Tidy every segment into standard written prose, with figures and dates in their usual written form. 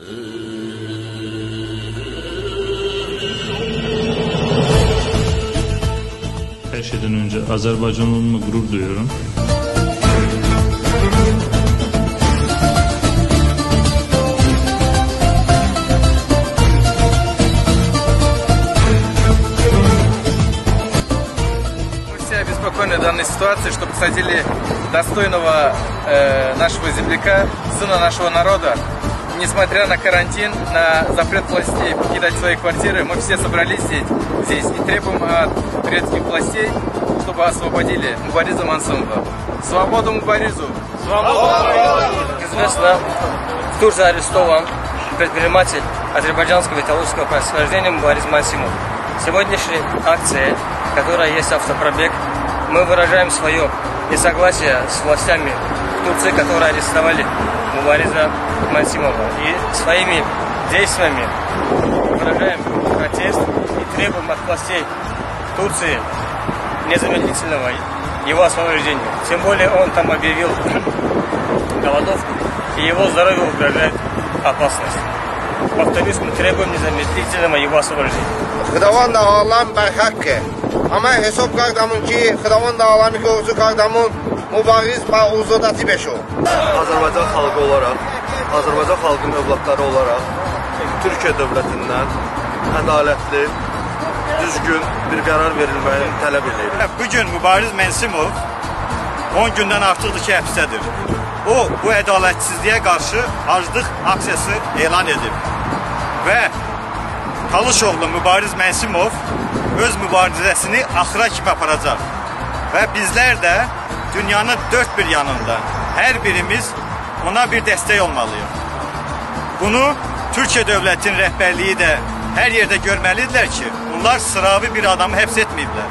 Her şeyden önce Azerbaycan olma gurur duyuyorum. Все обеспокоены данной ситуацией, что посадили достойного нашего земляка, сына нашего народа. Несмотря на карантин, на запрет властей покидать свои квартиры, мы все собрались здесь и требуем от турецких властей, чтобы освободили Мубариза Мансымова. Свободу Мубаризу! Известно, в Турции арестован предприниматель азербайджанского и талузского происхождения Мубариз Мансымов. Сегодняшняя акция, которая есть автопробег, мы выражаем свое несогласие с властями Турции, которые арестовали Мубариза Мансымова. И своими действиями выражаем протест и требуем от властей Турции незамедлительного его освобождения. Тем более он там объявил голодовку, и его здоровью угрожает опасность. Повторюсь, мы требуем незамедлительного его освобождения. Xıdavan dağılan bərxəqqə. Ama hesab qardamın ki, Xıdavan dağılan mikrofonu qardamın Mubariz Mağuzadati Beşo. Azərbaycan xalqı olaraq, Azərbaycan xalqının övladları olaraq Türkiyə dövlətindən ədalətli, düzgün bir qərar verilməyini tələb edirik. Bugün Mubariz Mensımov 10 gündən artıqdır ki, həbsdədir. O, bu ədalətsizliyə qarşı aclıq aksiyası elan edib. Və Talışoğlu Mubariz Mensımov öz mübarizəsini axıra kimi aparacaq. Və bizlər də dünyanın dört bir yanında hər birimiz ona bir dəstək olmalıyıq. Bunu Türkiyə dövlətinin rəhbərliyi də hər yerdə görməlidirlər ki, onlar sıravi bir adamı həbs etməyiblər.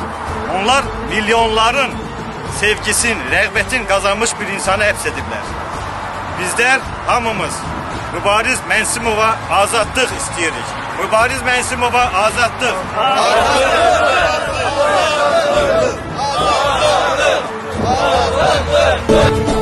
Onlar milyonların sevgisin, rəğbətin qazanmış bir insanı həbs ediblər. Bizlər hamımız Mubariz Mensımova azadlıq istəyirik. Mubariz Mensımova azadlıq! Azadlıq! Azadlıq! Azadlıq!